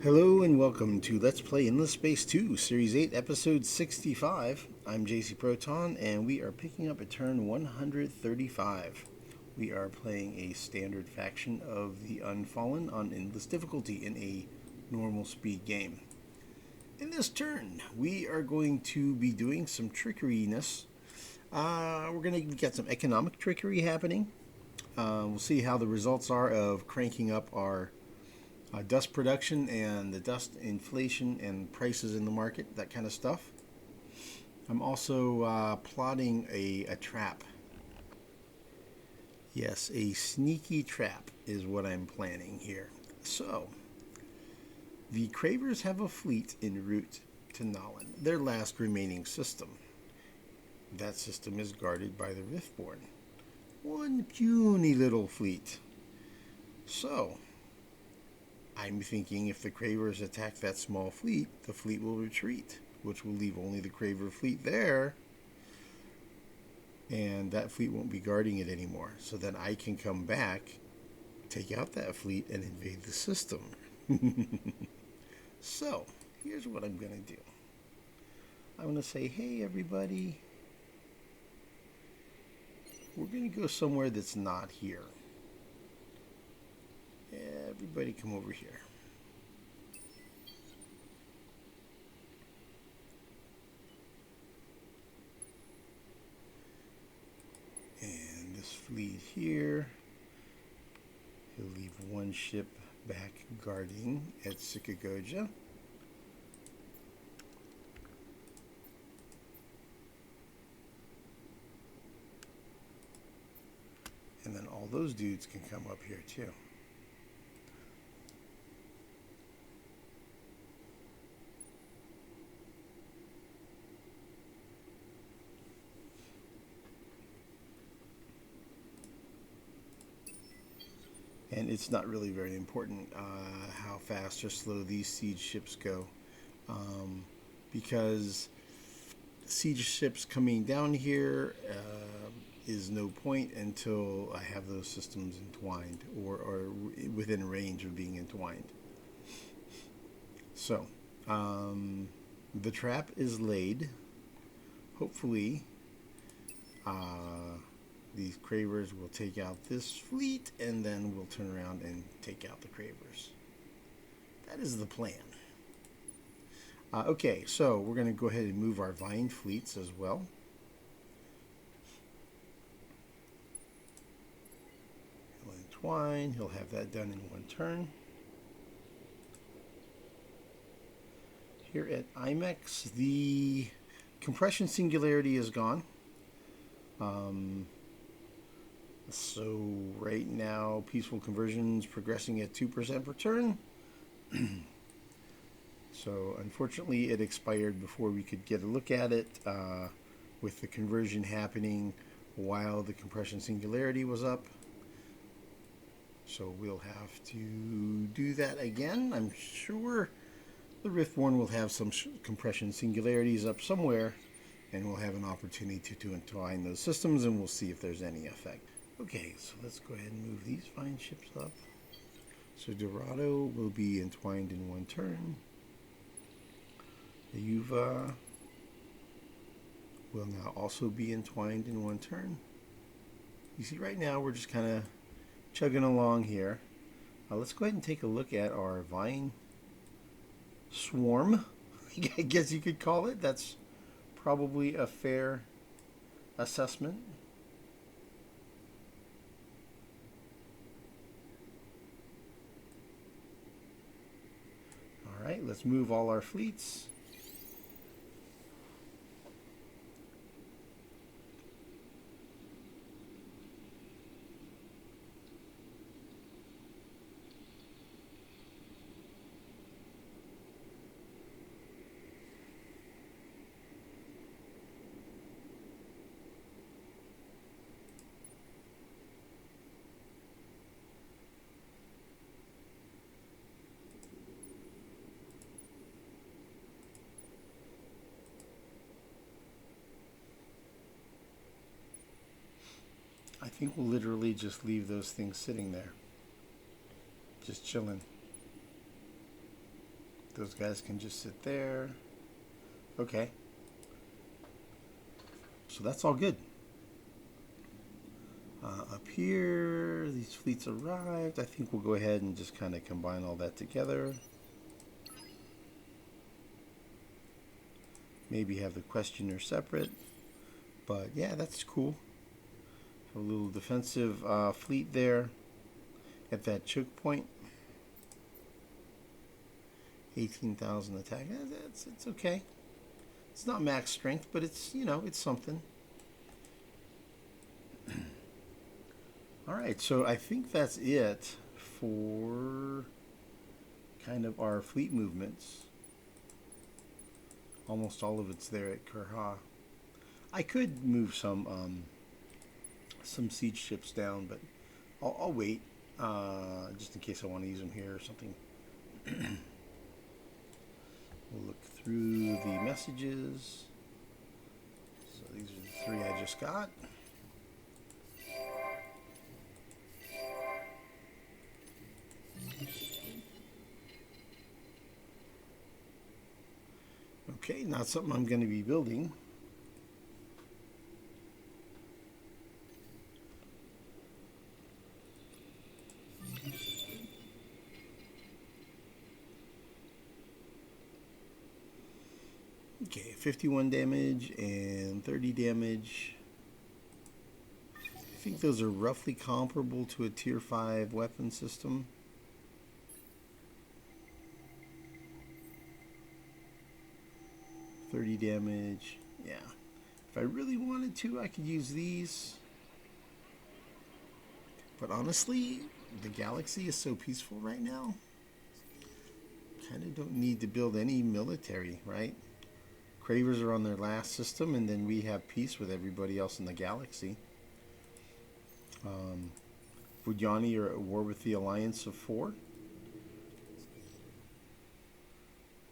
Hello and welcome to Let's Play Endless Space 2, Series 8, Episode 65. I'm Proton, and we are picking up at turn 135. We are playing a standard faction of the Unfallen on Endless difficulty in a normal speed game. In this turn, we are going to be doing some trickeriness. We're going to get some economic trickery happening. We'll see how the results are of cranking up our dust production and the dust inflation and prices in the market, that kind of stuff. I'm also plotting a trap. Yes, a sneaky trap is what I'm planning here. So, the Cravers have a fleet en route to Nallin, their last remaining system. That system is guarded by the Riftborn. One puny little fleet. So, I'm thinking if the Cravers attack that small fleet, the fleet will retreat, which will leave only the Craver fleet there, and that fleet won't be guarding it anymore. So then I can come back, take out that fleet, and invade the system. So, here's what I'm going to do. I'm going to say, hey everybody, we're going to go somewhere that's not here. Everybody come over here. And this fleet here, he'll leave one ship back guarding at Sikagoja. And then all those dudes can come up here too. And it's not really very important how fast or slow these siege ships go, because siege ships coming down here is no point until I have those systems entwined or within range of being entwined. So, the trap is laid. Hopefully, these Cravers will take out this fleet, and then we'll turn around and take out the Cravers. That is the plan. Okay, so we're going to go ahead and move our Vine fleets as well. He'll entwine. He'll have that done in one turn. Here at IMEX, the compression singularity is gone. So right now, peaceful conversion's progressing at 2% per turn. So unfortunately, it expired before we could get a look at it, with the conversion happening while the compression singularity was up. So we'll have to do that again. I'm sure the Riftborn will have some compression singularities up somewhere, and we'll have an opportunity to entwine those systems, and we'll see if there's any effect. Okay, so let's go ahead and move these fine ships up. So Dorado will be entwined in one turn. The Yuva will now also be entwined in one turn. You see, right now we're just kind of chugging along here. Let's go ahead and take a look at our Vine swarm, I guess you could call it. That's probably a fair assessment. All right, let's move all our fleets. I think we'll literally just leave those things sitting there, just chilling. Those guys can just sit there. Okay. So that's all good. Up here, these fleets arrived. I think we'll go ahead and just kind of combine all that together. Maybe have the questioner separate. But yeah, that's cool. A little defensive fleet there at that choke point. 18,000 attack. It's okay. It's not max strength, but it's, you know, it's something. All right, so I think that's it for kind of our fleet movements. Almost all of it's there at Kurha. I could move some siege ships down, but I'll wait just in case I want to use them here or something. We'll look through the messages. So these are the 3 I just got. Okay, not something I'm going to be building. Okay, 51 damage and 30 damage. I think those are roughly comparable to a tier 5 weapon system. $30 damage. Yeah. If I really wanted to, I could use these. But honestly, the galaxy is so peaceful right now. Kind of don't need to build any military, right? Cravers are on their last system, and then we have peace with everybody else in the galaxy. Vujani are at war with the Alliance of 4.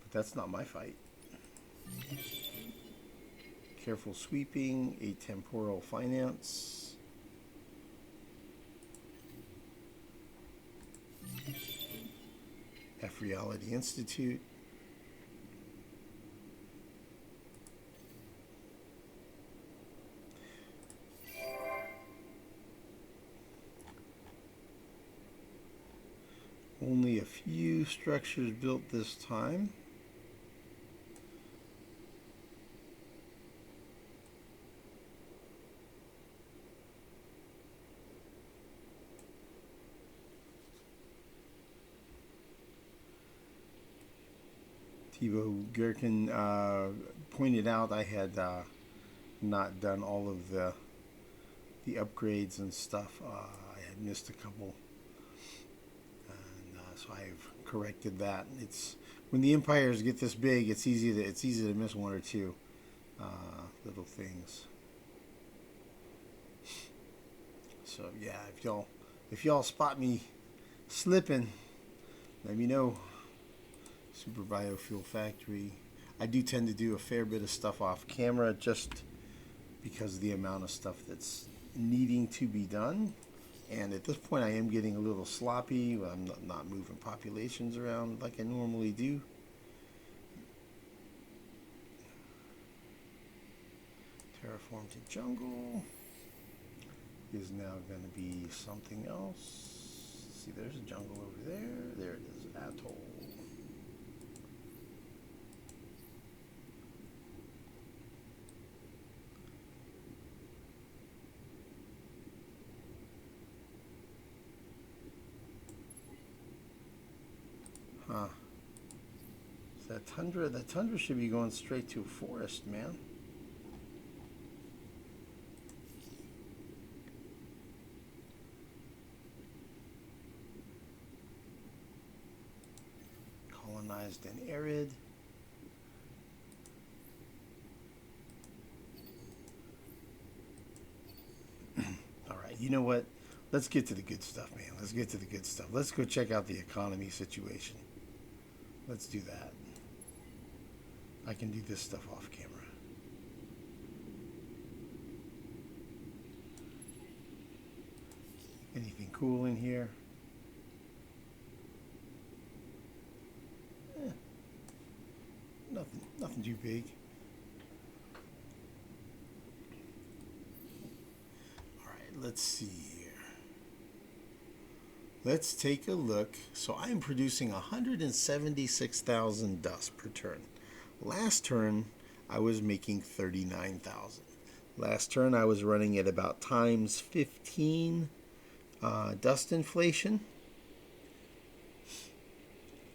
But that's not my fight. Careful sweeping, atemporal finance. F-Reality Institute. Only a few structures built this time. Tivo Gherkin pointed out I had not done all of the upgrades and stuff. I had missed a couple, and so I've corrected that. It's when the empires get this big, it's easy to miss one or two little things. So yeah, if y'all spot me slipping, let me know. Super Biofuel Factory. I do tend to do a fair bit of stuff off camera just because of the amount of stuff that's needing to be done. And at this point I am getting a little sloppy. I'm not moving populations around like I normally do. Terraform to jungle is now going to be something else. See, there's a jungle over there. There it is, atoll. Huh. So that tundra should be going straight to a forest, man. Colonized and arid. All right, you know what? Let's get to the good stuff, man. Let's get to the good stuff. Let's go check out the economy situation. Let's do that. I can do this stuff off camera. Anything cool in here? getting too big. All right, let's see here. Let's take a look. So I'm producing 176,000 dust per turn. Last turn, I was making 39,000. Last turn, I was running at about times 15 dust inflation.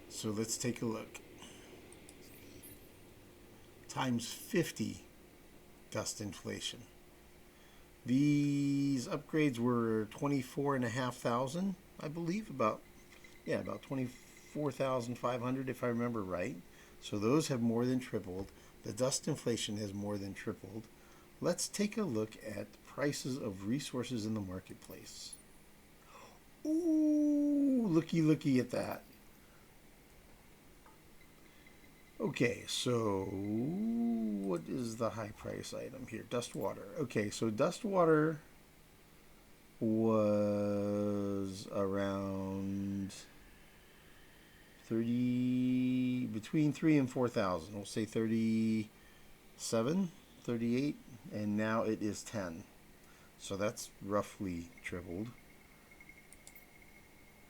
So let's take a look. Times 50 dust inflation. These upgrades were 24,500, I believe, about 24,500 if I remember right. So those have more than tripled. The dust inflation has more than tripled. Let's take a look at prices of resources in the marketplace. Ooh, looky at that. Okay, so what is the high price item here? Dust water. Okay, so dust water was around 30, between 3 and 4,000. We'll say 37, 38, and now it is 10. So that's roughly tripled.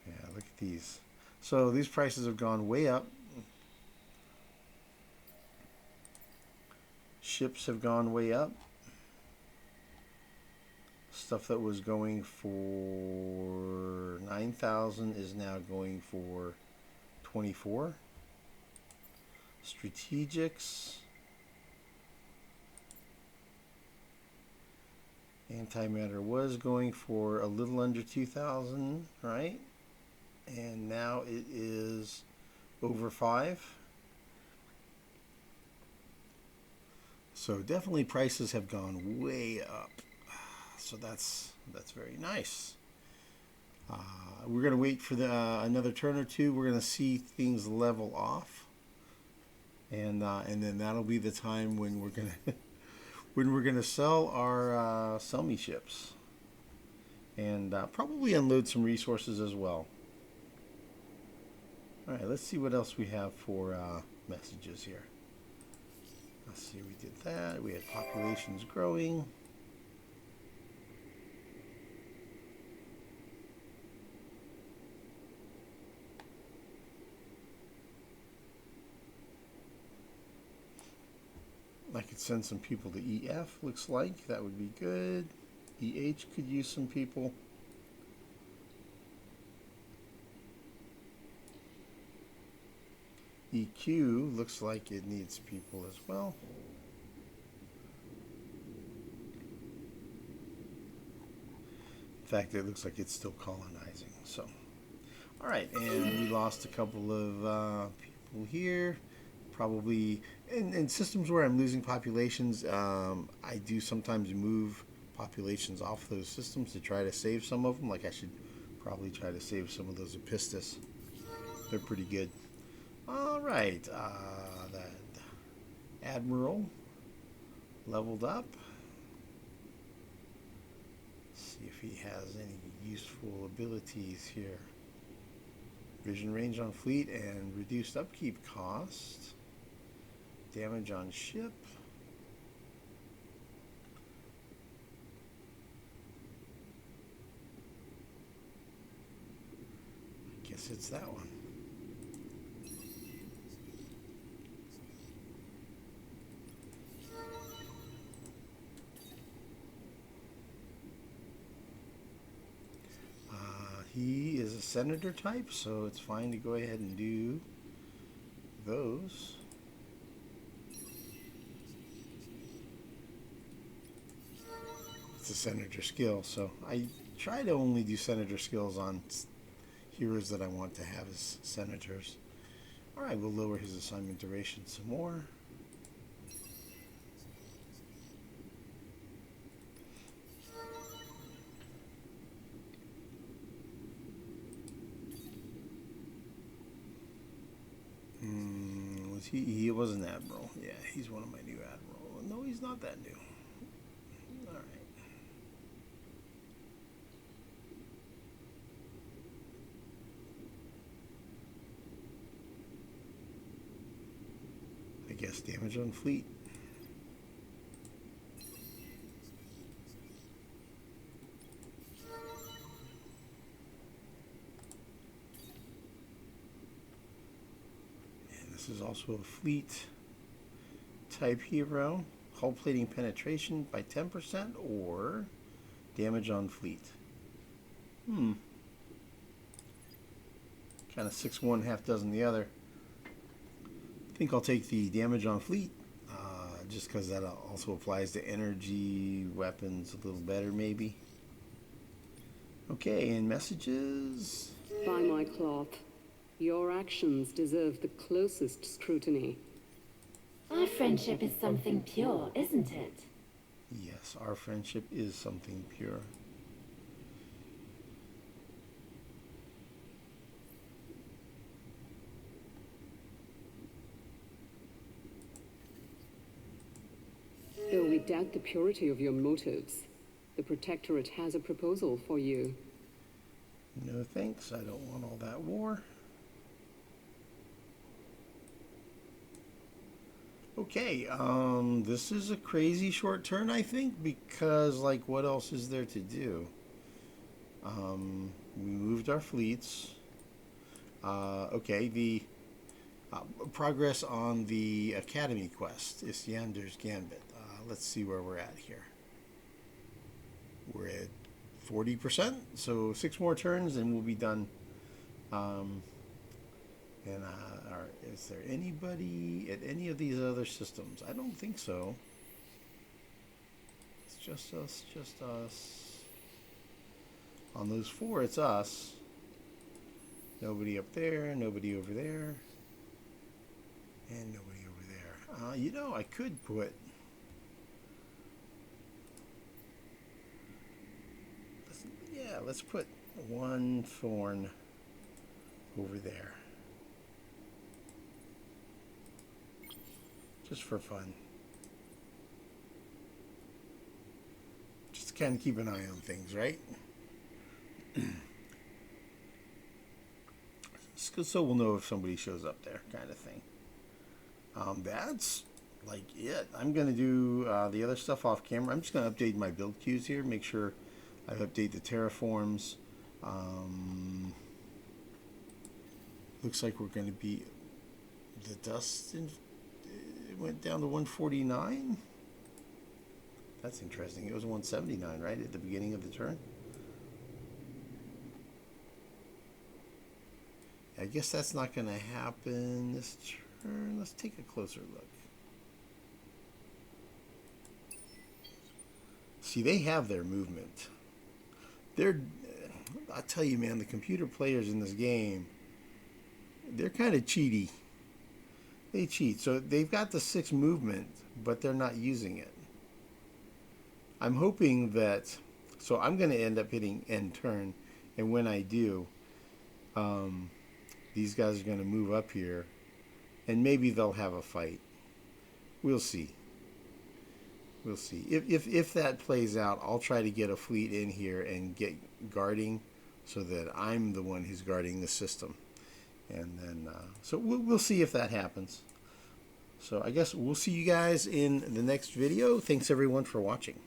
Yeah, look at these. So these prices have gone way up. Ships have gone way up. Stuff that was going for 9,000 is now going for 24. Strategics. Antimatter was going for a little under 2,000, right? And now it is over 5. So definitely prices have gone way up. So that's very nice. We're going to wait for another turn or two. We're going to see things level off, and then that'll be the time when we're going to sell our sell me ships, and probably unload some resources as well. All right, let's see what else we have for messages here. Let's see, we did that. We had populations growing. I could send some people to EF, looks like. That would be good. EH could use some people. EQ looks like it needs people as well. In fact, it looks like it's still colonizing. So, all right, and we lost a couple of people here. Probably in systems where I'm losing populations, I do sometimes move populations off those systems to try to save some of them. Like I should probably try to save some of those Epistis. They're pretty good. All right, that Admiral leveled up. Let's see if he has any useful abilities here. Vision range on fleet and reduced upkeep cost. Damage on ship. I guess it's that one. He is a senator type, so it's fine to go ahead and do those. It's a senator skill, so I try to only do senator skills on heroes that I want to have as senators. Alright, we'll lower his assignment duration some more. He was an admiral. Yeah, he's one of my new admiral. No, he's not that new. All right. I guess damage on fleet. And this is also a fleet type hero. Hull plating penetration by 10% or damage on fleet. Kind of 6-1, half dozen the other. I think I'll take the damage on fleet, just because that also applies to energy weapons a little better, maybe. Okay, and messages. By my cloth, your actions deserve the closest scrutiny. Our friendship is something pure, isn't it? Yes, our friendship is something pure. Though we doubt the purity of your motives, the Protectorate has a proposal for you. No thanks, I don't want all that war. Okay, this is a crazy short turn, I think, because, like, what else is there to do? We moved our fleets. Okay, the progress on the Academy quest is Yander's Gambit. Let's see where we're at here. We're at 40%, so 6 more turns and we'll be done. Is there anybody at any of these other systems? I don't think so. It's just us. On those 4, it's us. Nobody up there, nobody over there, and nobody over there. You know, I could put... let's put 1 thorn over there. Just for fun. Just to kind of keep an eye on things, right? So we'll know if somebody shows up there, kind of thing. That's like it. I'm going to do the other stuff off camera. I'm just going to update my build queues here, make sure I update the terraforms. Looks like we're going to be... The dust it went down to 149. That's interesting. It was 179, right, at the beginning of the turn? I guess that's not going to happen this turn. Let's take a closer look. See, they have their movement. I tell you, man, the computer players in this game, they're kind of cheaty. They cheat. So they've got the 6 movement, but they're not using it. I'm hoping that... So I'm going to end up hitting end turn, and when I do, these guys are going to move up here, and maybe they'll have a fight. We'll see. We'll see. If that plays out, I'll try to get a fleet in here and get guarding so that I'm the one who's guarding the system. And then, so we'll see if that happens. So I guess we'll see you guys in the next video. Thanks everyone for watching.